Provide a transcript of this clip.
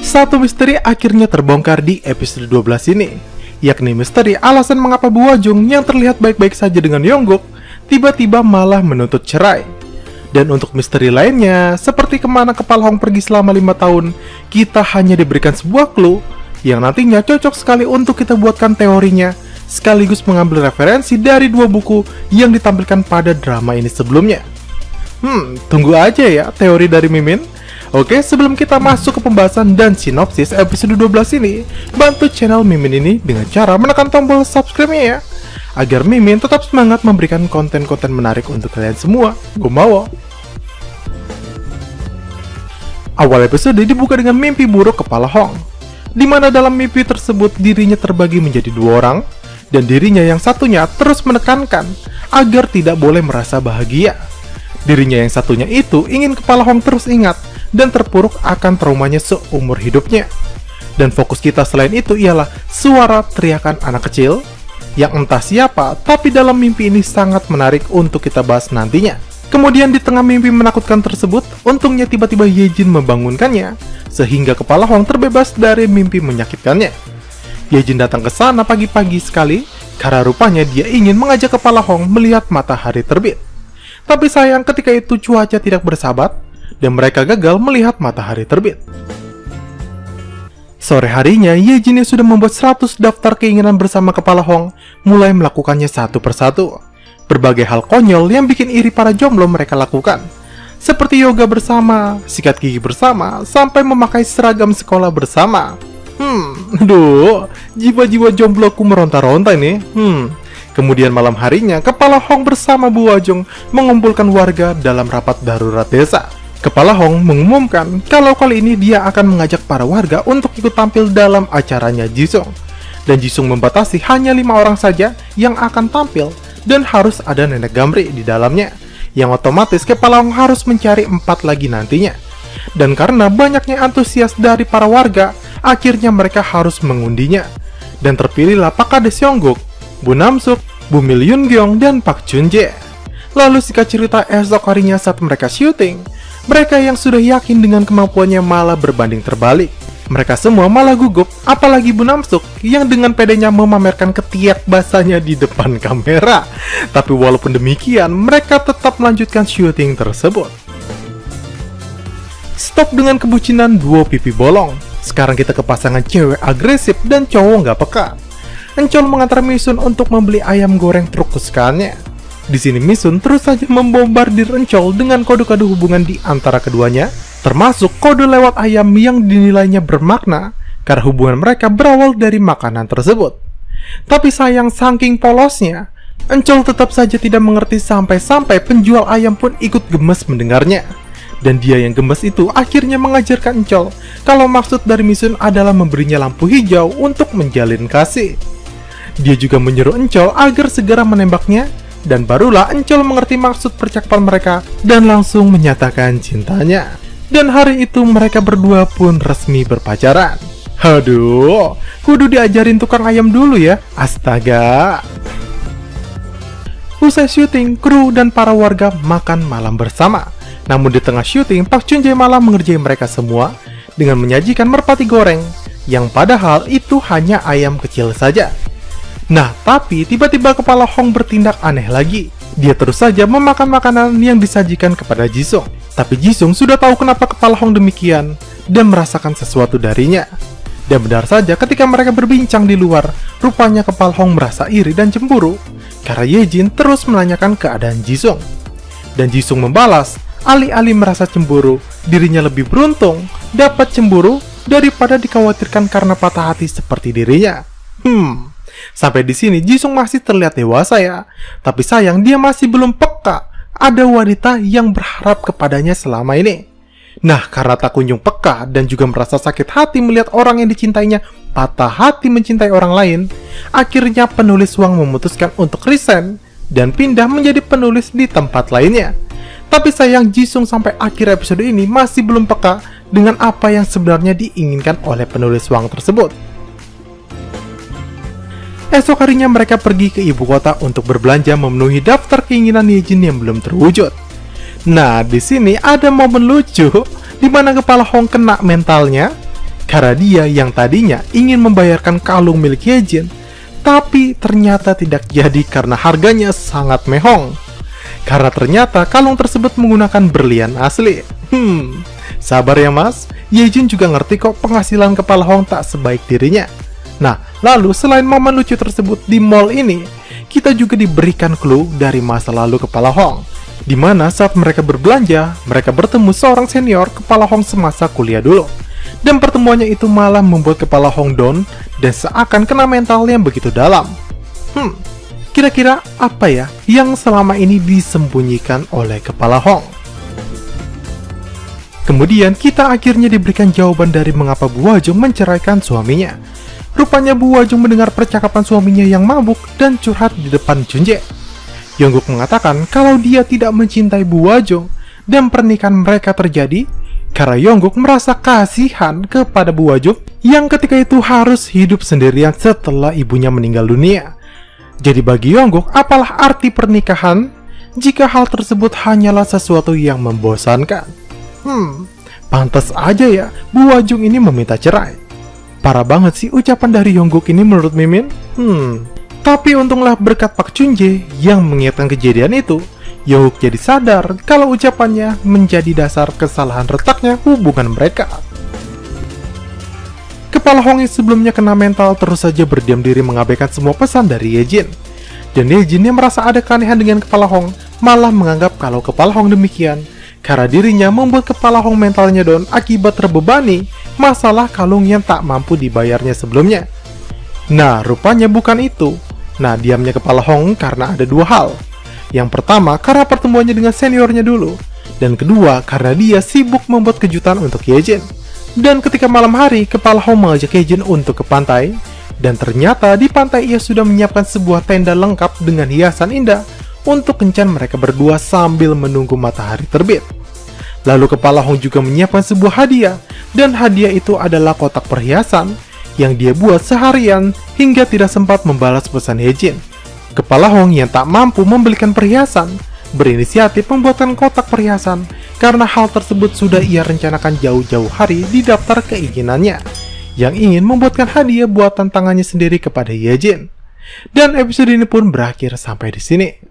Satu misteri akhirnya terbongkar di episode 12 ini, yakni misteri alasan mengapa Bu Wajung yang terlihat baik-baik saja dengan Yongguk tiba-tiba malah menuntut cerai. Dan untuk misteri lainnya, seperti kemana Kepala Hong pergi selama 5 tahun, kita hanya diberikan sebuah clue yang nantinya cocok sekali untuk kita buatkan teorinya, sekaligus mengambil referensi dari 2 buku yang ditampilkan pada drama ini sebelumnya. Tunggu aja ya teori dari Mimin. Oke, sebelum kita masuk ke pembahasan dan sinopsis episode 12 ini, bantu channel Mimin ini dengan cara menekan tombol subscribe-nya ya, agar Mimin tetap semangat memberikan konten-konten menarik untuk kalian semua. Gumawo. Awal episode dibuka dengan mimpi buruk Kepala Hong, di mana dalam mimpi tersebut dirinya terbagi menjadi 2 orang, dan dirinya yang satunya terus menekankan agar tidak boleh merasa bahagia. Dirinya yang satunya itu ingin Kepala Hong terus ingat dan terpuruk akan traumanya seumur hidupnya. Dan fokus kita selain itu ialah suara teriakan anak kecil yang entah siapa, tapi dalam mimpi ini sangat menarik untuk kita bahas nantinya. Kemudian di tengah mimpi menakutkan tersebut, untungnya tiba-tiba Yejin membangunkannya, sehingga Kepala Hong terbebas dari mimpi menyakitkannya. Yejin datang ke sana pagi-pagi sekali, karena rupanya dia ingin mengajak Kepala Hong melihat matahari terbit. Tapi sayang ketika itu cuaca tidak bersahabat, dan mereka gagal melihat matahari terbit. Sore harinya, Yejin yang sudah membuat 100 daftar keinginan bersama Kepala Hong mulai melakukannya satu persatu. Berbagai hal konyol yang bikin iri para jomblo mereka lakukan, seperti yoga bersama, sikat gigi bersama, sampai memakai seragam sekolah bersama. Aduh, jiwa-jiwa jombloku meronta-ronta ini. Kemudian malam harinya, Kepala Hong bersama Bu Wajung mengumpulkan warga dalam rapat darurat desa. Kepala Hong mengumumkan kalau kali ini dia akan mengajak para warga untuk ikut tampil dalam acaranya Jisung. Dan Jisung membatasi hanya 5 orang saja yang akan tampil, dan harus ada nenek Gamri di dalamnya, yang otomatis Kepala Hong harus mencari 4 lagi nantinya. Dan karena banyaknya antusias dari para warga, akhirnya mereka harus mengundinya. Dan terpilihlah Pak Kades Yongguk, Bu Namsuk, Bu Mil Yun Gyeong, dan Pak Chunjae. Lalu singkat cerita, esok harinya saat mereka syuting, mereka yang sudah yakin dengan kemampuannya malah berbanding terbalik. Mereka semua malah gugup, apalagi Bu Namsuk yang dengan pedenya memamerkan ketiak basahnya di depan kamera. Tapi walaupun demikian, mereka tetap melanjutkan syuting tersebut. Stop dengan kebucinan duo pipi bolong. Sekarang kita ke pasangan cewek agresif dan cowok nggak peka. Encol mengantar Misun untuk membeli ayam goreng truk kesukaannya. Di sini Misun terus saja membombardir Encol dengan kode-kode hubungan di antara keduanya, termasuk kode lewat ayam yang dinilainya bermakna karena hubungan mereka berawal dari makanan tersebut. Tapi sayang saking polosnya, Encol tetap saja tidak mengerti sampai-sampai penjual ayam pun ikut gemes mendengarnya. Dan dia yang gemes itu akhirnya mengajarkan Encol kalau maksud dari Misun adalah memberinya lampu hijau untuk menjalin kasih. Dia juga menyuruh Encol agar segera menembaknya, dan barulah Encol mengerti maksud percakapan mereka dan langsung menyatakan cintanya. Dan hari itu mereka berdua pun resmi berpacaran. Aduh, kudu diajarin tukang ayam dulu ya, astaga. Usai syuting, kru dan para warga makan malam bersama. Namun di tengah syuting, Pak Chunjae malah mengerjai mereka semua dengan menyajikan merpati goreng, yang padahal itu hanya ayam kecil saja. Nah, tapi tiba-tiba Kepala Hong bertindak aneh lagi. Dia terus saja memakan makanan yang disajikan kepada Jisung. Tapi Jisung sudah tahu kenapa Kepala Hong demikian dan merasakan sesuatu darinya. Dan benar saja ketika mereka berbincang di luar, rupanya Kepala Hong merasa iri dan cemburu karena Yejin terus menanyakan keadaan Jisung. Dan Jisung membalas, alih-alih merasa cemburu, dirinya lebih beruntung dapat cemburu daripada dikhawatirkan karena patah hati seperti dirinya. Sampai di sini Jisung masih terlihat dewasa ya, tapi sayang dia masih belum peka ada wanita yang berharap kepadanya selama ini. Nah, karena tak kunjung peka dan juga merasa sakit hati melihat orang yang dicintainya patah hati mencintai orang lain, akhirnya penulis Wang memutuskan untuk resign dan pindah menjadi penulis di tempat lainnya. Tapi sayang Jisung sampai akhir episode ini masih belum peka dengan apa yang sebenarnya diinginkan oleh penulis Wang tersebut. Esok harinya mereka pergi ke ibu kota untuk berbelanja memenuhi daftar keinginan Yejin yang belum terwujud. Nah, di sini ada momen lucu di mana Kepala Hong kena mentalnya Karena dia yang tadinya ingin membayarkan kalung milik Yejin, tapi ternyata tidak jadi karena harganya sangat mehong. Karena ternyata kalung tersebut menggunakan berlian asli. Sabar ya mas, Yejin juga ngerti kok penghasilan kepala Hong tak sebaik dirinya. Nah, lalu selain momen lucu tersebut di mall ini, kita juga diberikan clue dari masa lalu kepala Hong, di mana saat mereka berbelanja, mereka bertemu seorang senior kepala Hong semasa kuliah dulu. Dan pertemuannya itu malah membuat kepala Hong down dan seakan kena mental yang begitu dalam. Kira-kira apa ya yang selama ini disembunyikan oleh kepala Hong? Kemudian kita akhirnya diberikan jawaban dari mengapa Bu Wajung menceraikan suaminya. Rupanya Bu Wajung mendengar percakapan suaminya yang mabuk dan curhat di depan Junjae. Yongguk mengatakan kalau dia tidak mencintai Bu Wajung dan pernikahan mereka terjadi karena Yongguk merasa kasihan kepada Bu Wajung yang ketika itu harus hidup sendirian setelah ibunya meninggal dunia. Jadi bagi Yongguk, apalah arti pernikahan jika hal tersebut hanyalah sesuatu yang membosankan? Pantas aja ya Bu Wajung ini meminta cerai. Parah banget sih ucapan dari Yongguk ini menurut Mimin. Tapi untunglah berkat Pak Chunjae yang mengingatkan kejadian itu, Yongguk jadi sadar kalau ucapannya menjadi dasar kesalahan retaknya hubungan mereka. Kepala Hong yang sebelumnya kena mental terus saja berdiam diri mengabaikan semua pesan dari Yejin. Dan Yejin yang merasa ada keanehan dengan kepala Hong malah menganggap kalau kepala Hong demikian karena dirinya membuat kepala Hong mentalnya down akibat terbebani masalah kalung yang tak mampu dibayarnya sebelumnya. Nah, rupanya bukan itu. Nah, diamnya kepala Hong karena ada dua hal. Yang pertama, karena pertemuannya dengan seniornya dulu. Dan kedua, karena dia sibuk membuat kejutan untuk Yejin. Dan ketika malam hari, kepala Hong mengajak Yejin untuk ke pantai. Dan ternyata di pantai ia sudah menyiapkan sebuah tenda lengkap dengan hiasan indah untuk kencan mereka berdua sambil menunggu matahari terbit. Lalu kepala Hong juga menyiapkan sebuah hadiah. Dan hadiah itu adalah kotak perhiasan yang dia buat seharian hingga tidak sempat membalas pesan Yejin. Kepala Hong yang tak mampu membelikan perhiasan berinisiatif membuatkan kotak perhiasan karena hal tersebut sudah ia rencanakan jauh-jauh hari di daftar keinginannya yang ingin membuatkan hadiah buatan tangannya sendiri kepada Yejin. Dan episode ini pun berakhir sampai di sini.